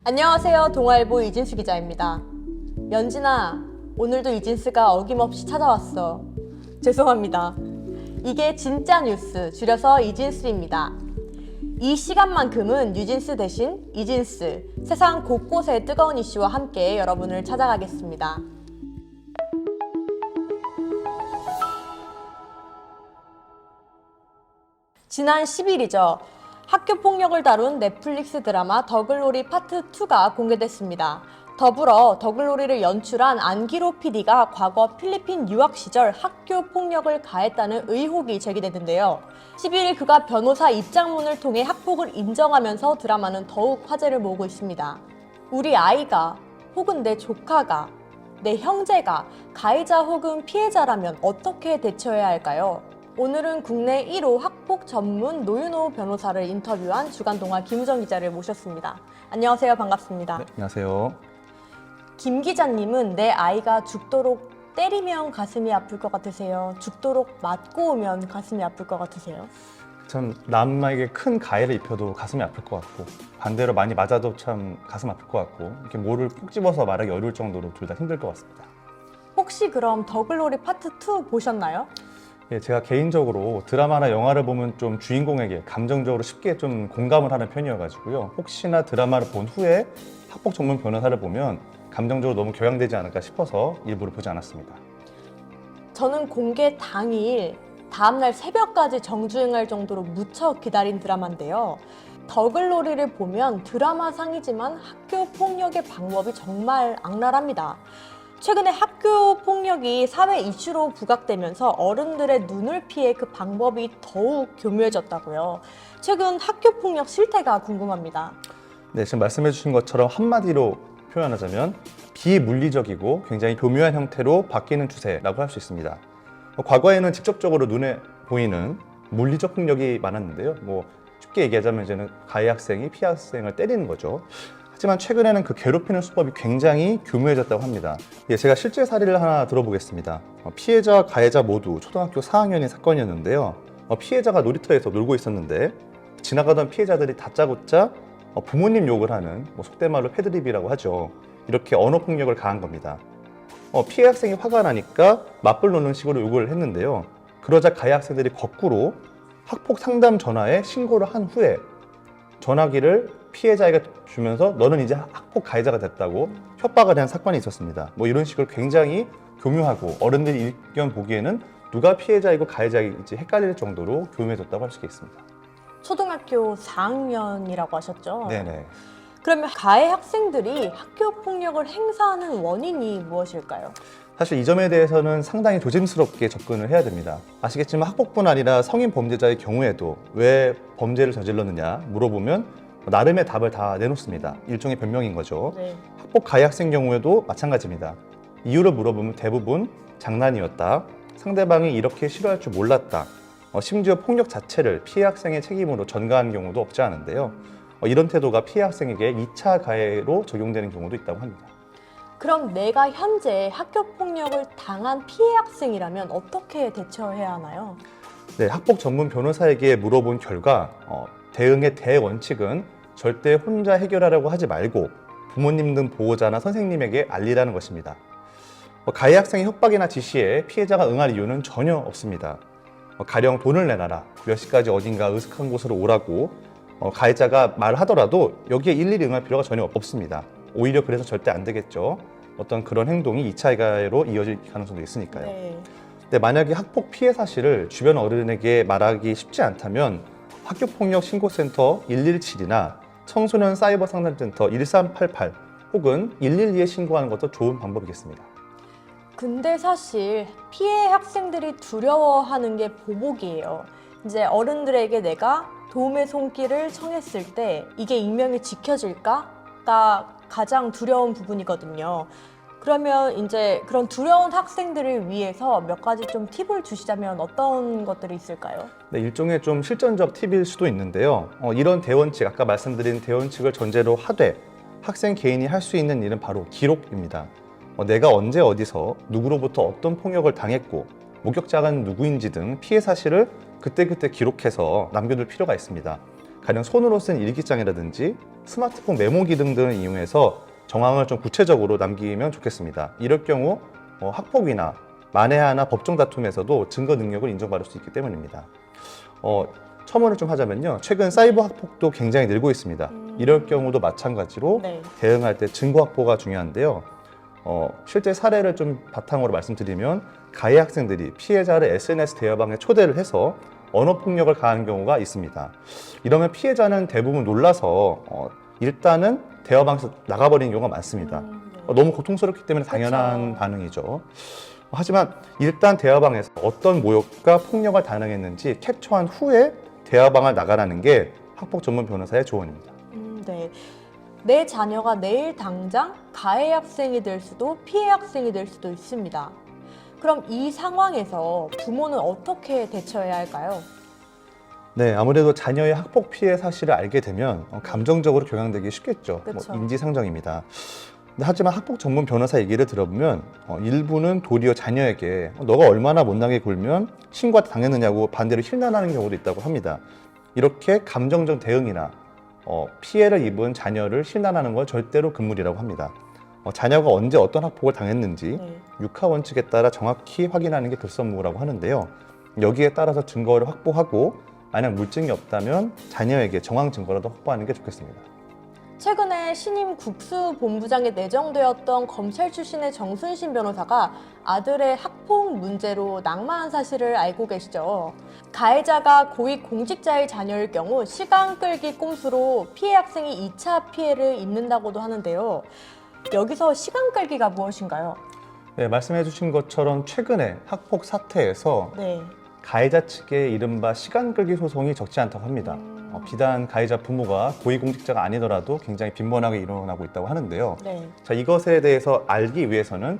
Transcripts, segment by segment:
안녕하세요. 동아일보 이진수 기자입니다. 연진아, 오늘도 이진스가 어김없이 찾아왔어. 죄송합니다. 이게 진짜 뉴스, 줄여서 이진스입니다. 이 시간만큼은 뉴진스 대신 이진스, 세상 곳곳의 뜨거운 이슈와 함께 여러분을 찾아가겠습니다. 지난 10일이죠. 학교폭력을 다룬 넷플릭스 드라마 더글로리 파트 2가 공개됐습니다. 더불어 더글로리를 연출한 안기로 PD가 과거 필리핀 유학 시절 학교폭력을 가했다는 의혹이 제기됐는데요. 11일 그가 변호사 입장문을 통해 학폭을 인정하면서 드라마는 더욱 화제를 모으고 있습니다. 우리 아이가 혹은 내 조카가 내 형제가 가해자 혹은 피해자라면 어떻게 대처해야 할까요? 오늘은 국내 1호 학폭 전문 노윤호 변호사를 인터뷰한 주간동아 김우정 기자를 모셨습니다. 안녕하세요. 반갑습니다. 네, 안녕하세요. 김 기자님은 내 아이가 죽도록 때리면 가슴이 아플 것 같으세요? 죽도록 맞고 오면 가슴이 아플 것 같으세요? 참 남에게 큰 가해를 입혀도 가슴이 아플 것 같고 반대로 많이 맞아도 참 가슴 아플 것 같고 이렇게 모를 푹 집어서 말하기 어려울 정도로 둘 다 힘들 것 같습니다. 혹시 그럼 더글로리 파트 2 보셨나요? 예, 제가 개인적으로 드라마나 영화를 보면 좀 주인공에게 감정적으로 쉽게 좀 공감을 하는 편이어가지고요. 혹시나 드라마를 본 후에 학폭 전문 변호사를 보면 감정적으로 너무 격양되지 않을까 싶어서 일부러 보지 않았습니다. 저는 공개 당일 다음날 새벽까지 정주행할 정도로 무척 기다린 드라마인데요. 더글로리를 보면 드라마상이지만 학교 폭력의 방법이 정말 악랄합니다. 최근에 학교 폭력이 사회 이슈로 부각되면서 어른들의 눈을 피해 그 방법이 더욱 교묘해졌다고요. 최근 학교 폭력 실태가 궁금합니다. 네, 지금 말씀해 주신 것처럼 한마디로 표현하자면 비물리적이고 굉장히 교묘한 형태로 바뀌는 추세라고 할 수 있습니다. 과거에는 직접적으로 눈에 보이는 물리적 폭력이 많았는데요. 쉽게 얘기하자면 이제는 가해 학생이 피해 학생을 때리는 거죠. 하지만 최근에는 그 괴롭히는 수법이 굉장히 교묘해졌다고 합니다. 예, 제가 실제 사례를 하나 들어보겠습니다. 피해자와 가해자 모두 초등학교 4학년인 사건이었는데요. 피해자가 놀이터에서 놀고 있었는데 지나가던 피해자들이 다짜고짜 부모님 욕을 하는 속된 말로 패드립이라고 하죠. 이렇게 언어폭력을 가한 겁니다. 피해 학생이 화가 나니까 맞불 놓는 식으로 욕을 했는데요. 그러자 가해 학생들이 거꾸로 학폭 상담 전화에 신고를 한 후에 전화기를 피해자에게 주면서 너는 이제 학폭 가해자가 됐다고 협박을 한 사건이 있었습니다. 이런 식으로 굉장히 교묘하고 어른들이 일견 보기에는 누가 피해자이고 가해자인지 헷갈릴 정도로 교묘해졌다고 할 수 있겠습니다. 초등학교 4학년이라고 하셨죠? 네네. 그러면 가해 학생들이 학교 폭력을 행사하는 원인이 무엇일까요? 사실 이 점에 대해서는 상당히 조심스럽게 접근을 해야 됩니다. 아시겠지만 학폭뿐 아니라 성인 범죄자의 경우에도 왜 범죄를 저질렀느냐 물어보면 나름의 답을 다 내놓습니다. 일종의 변명인 거죠. 네. 학폭 가해 학생 경우에도 마찬가지입니다. 이유를 물어보면 대부분 장난이었다, 상대방이 이렇게 싫어할 줄 몰랐다, 심지어 폭력 자체를 피해 학생의 책임으로 전가하는 경우도 없지 않은데요. 이런 태도가 피해 학생에게 2차 가해로 적용되는 경우도 있다고 합니다. 그럼 내가 현재 학교 폭력을 당한 피해 학생이라면 어떻게 대처해야 하나요? 네, 학폭 전문 변호사에게 물어본 결과 대응의 대원칙은 절대 혼자 해결하려고 하지 말고 부모님 등 보호자나 선생님에게 알리라는 것입니다. 가해 학생의 협박이나 지시에 피해자가 응할 이유는 전혀 없습니다. 가령 돈을 내놔라, 몇 시까지 어딘가 으슥한 곳으로 오라고 가해자가 말하더라도 여기에 일일이 응할 필요가 전혀 없습니다. 오히려 그래서 절대 안 되겠죠. 어떤 그런 행동이 2차 가해로 이어질 가능성도 있으니까요. 네. 근데 만약에 학폭 피해 사실을 주변 어른에게 말하기 쉽지 않다면 학교폭력 신고센터 117이나 청소년 사이버 상담센터 1388 혹은 112에 신고하는 것도 좋은 방법이겠습니다. 근데 사실 피해 학생들이 두려워하는 게 보복이에요. 이제 어른들에게 내가 도움의 손길을 청했을 때 이게 익명이 지켜질까가 가장 두려운 부분이거든요. 그러면 이제 그런 두려운 학생들을 위해서 몇 가지 좀 팁을 주시자면 어떤 것들이 있을까요? 네, 일종의 좀 실전적 팁일 수도 있는데요. 이런 대원칙, 아까 말씀드린 대원칙을 전제로 하되 학생 개인이 할 수 있는 일은 바로 기록입니다. 내가 언제 어디서 누구로부터 어떤 폭력을 당했고 목격자가 누구인지 등 피해 사실을 그때그때 기록해서 남겨둘 필요가 있습니다. 가령 손으로 쓴 일기장이라든지 스마트폰 메모기 등을 이용해서 정황을 좀 구체적으로 남기면 좋겠습니다. 이럴 경우 학폭위나 만에 하나 법정 다툼에서도 증거 능력을 인정받을 수 있기 때문입니다. 첨언을 좀 하자면요. 최근 사이버 학폭도 굉장히 늘고 있습니다. 이럴 경우도 마찬가지로 네. 대응할 때 증거 확보가 중요한데요. 실제 사례를 좀 바탕으로 말씀드리면 가해 학생들이 피해자를 SNS 대화방에 초대를 해서 언어폭력을 가하는 경우가 있습니다. 이러면 피해자는 대부분 놀라서 일단은 대화방에서 나가버리는 경우가 많습니다. 네. 너무 고통스럽기 때문에 당연한 그쵸. 반응이죠. 하지만 일단 대화방에서 어떤 모욕과 폭력을 당했는지 캡처한 후에 대화방을 나가라는 게 학폭 전문 변호사의 조언입니다. 네. 내 자녀가 내일 당장 가해 학생이 될 수도 피해 학생이 될 수도 있습니다. 그럼 이 상황에서 부모는 어떻게 대처해야 할까요? 네, 아무래도 자녀의 학폭 피해 사실을 알게 되면 감정적으로 경향되기 쉽겠죠. 그쵸. 인지상정입니다. 하지만 학폭 전문 변호사 얘기를 들어보면 일부는 도리어 자녀에게 너가 얼마나 못나게 굴면 신고 당했느냐고 반대로 힐난하는 경우도 있다고 합니다. 이렇게 감정적 대응이나 피해를 입은 자녀를 힐난하는 걸 절대로 금물이라고 합니다. 자녀가 언제 어떤 학폭을 당했는지 네. 육하 원칙에 따라 정확히 확인하는 게 결선무라고 하는데요. 여기에 따라서 증거를 확보하고 만약 물증이 없다면 자녀에게 정황 증거라도 확보하는 게 좋겠습니다. 최근에 신임 국수본부장에 내정되었던 검찰 출신의 정순신 변호사가 아들의 학폭 문제로 낙마한 사실을 알고 계시죠? 가해자가 고위 공직자의 자녀일 경우 시간 끌기 꼼수로 피해 학생이 2차 피해를 입는다고도 하는데요. 여기서 시간 끌기가 무엇인가요? 네, 말씀해 주신 것처럼 최근에 학폭 사태에서 네. 가해자 측의 이른바 시간 끌기 소송이 적지 않다고 합니다. 비단 가해자 부모가 고위공직자가 아니더라도 굉장히 빈번하게 일어나고 있다고 하는데요. 네. 자, 이것에 대해서 알기 위해서는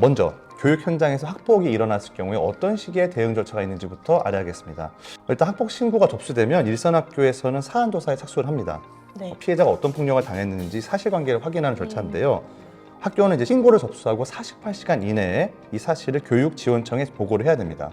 먼저 교육 현장에서 학폭이 일어났을 경우에 어떤 식의 대응 절차가 있는지부터 알아야겠습니다. 일단 학폭 신고가 접수되면 일선학교에서는 사안조사에 착수를 합니다. 네. 피해자가 어떤 폭력을 당했는지 사실관계를 확인하는 절차인데요. 학교는 이제 신고를 접수하고 48시간 이내에 이 사실을 교육지원청에 보고를 해야 됩니다.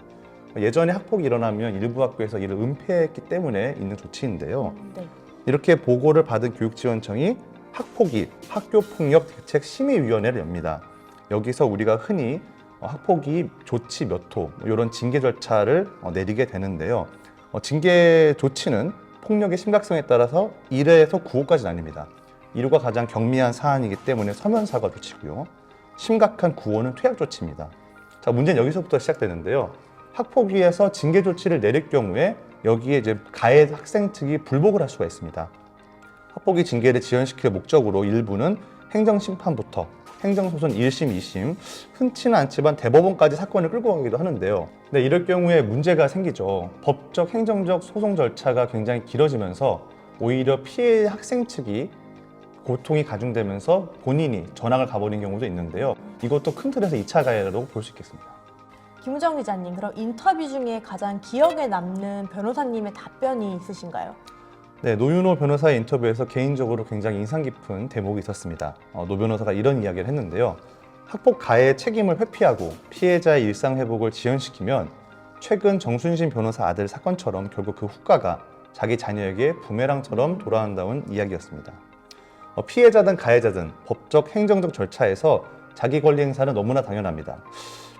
예전에 학폭이 일어나면 일부 학교에서 이를 은폐했기 때문에 있는 조치인데요. 네. 이렇게 보고를 받은 교육지원청이 학폭위, 학교폭력대책심의위원회를 엽니다. 여기서 우리가 흔히 학폭위 조치 몇 호 이런 징계 절차를 내리게 되는데요. 징계 조치는 폭력의 심각성에 따라서 1회에서 9호까지 나뉩니다. 1호가 가장 경미한 사안이기 때문에 서면사과 조치고요. 심각한 9호는 퇴학 조치입니다. 자, 문제는 여기서부터 시작되는데요. 학폭위에서 징계 조치를 내릴 경우에 여기에 이제 가해 학생 측이 불복을 할 수가 있습니다. 학폭위 징계를 지연시킬 목적으로 일부는 행정심판부터 행정소송 1심, 2심, 흔치는 않지만 대법원까지 사건을 끌고 가기도 하는데요. 근데 이럴 경우에 문제가 생기죠. 법적, 행정적 소송 절차가 굉장히 길어지면서 오히려 피해 학생 측이 고통이 가중되면서 본인이 전학을 가버린 경우도 있는데요. 이것도 큰 틀에서 2차 가해라고 볼 수 있겠습니다. 김우정 기자님, 그럼 인터뷰 중에 가장 기억에 남는 변호사님의 답변이 있으신가요? 네, 노윤호 변호사의 인터뷰에서 개인적으로 굉장히 인상 깊은 대목이 있었습니다. 노 변호사가 이런 이야기를 했는데요. 학폭 가해의 책임을 회피하고 피해자의 일상 회복을 지연시키면 최근 정순신 변호사 아들 사건처럼 결국 그 후과가 자기 자녀에게 부메랑처럼 돌아온다는 이야기였습니다. 피해자든 가해자든 법적, 행정적 절차에서 자기 권리 행사는 너무나 당연합니다.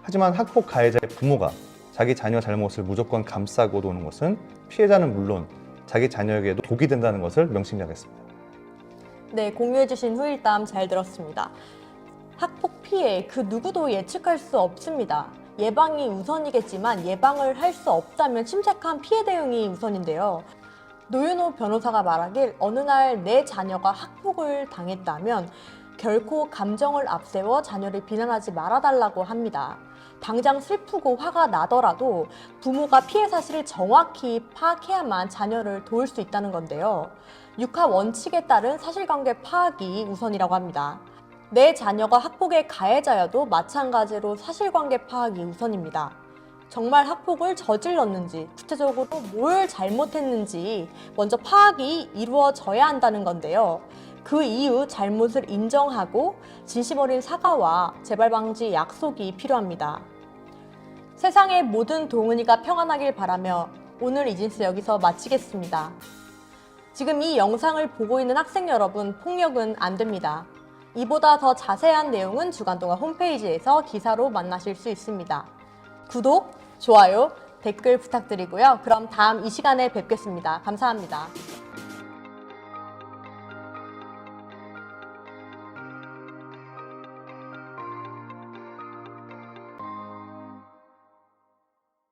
하지만 학폭 가해자의 부모가 자기 자녀 잘못을 무조건 감싸고 도는 것은 피해자는 물론 자기 자녀에게도 독이 된다는 것을 명심하겠습니다. 네, 공유해주신 후일담 잘 들었습니다. 학폭 피해 그 누구도 예측할 수 없습니다. 예방이 우선이겠지만 예방을 할 수 없다면 침착한 피해 대응이 우선인데요. 노윤호 변호사가 말하길 어느 날 내 자녀가 학폭을 당했다면 결코 감정을 앞세워 자녀를 비난하지 말아달라고 합니다. 당장 슬프고 화가 나더라도 부모가 피해 사실을 정확히 파악해야만 자녀를 도울 수 있다는 건데요. 육하 원칙에 따른 사실관계 파악이 우선이라고 합니다. 내 자녀가 학폭의 가해자여도 마찬가지로 사실관계 파악이 우선입니다. 정말 학폭을 저질렀는지, 구체적으로 뭘 잘못했는지 먼저 파악이 이루어져야 한다는 건데요. 그 이후 잘못을 인정하고 진심 어린 사과와 재발 방지 약속이 필요합니다. 세상의 모든 동은이가 평안하길 바라며 오늘 이진스 여기서 마치겠습니다. 지금 이 영상을 보고 있는 학생 여러분, 폭력은 안 됩니다. 이보다 더 자세한 내용은 주간동아 홈페이지에서 기사로 만나실 수 있습니다. 구독, 좋아요, 댓글 부탁드리고요. 그럼 다음 이 시간에 뵙겠습니다. 감사합니다.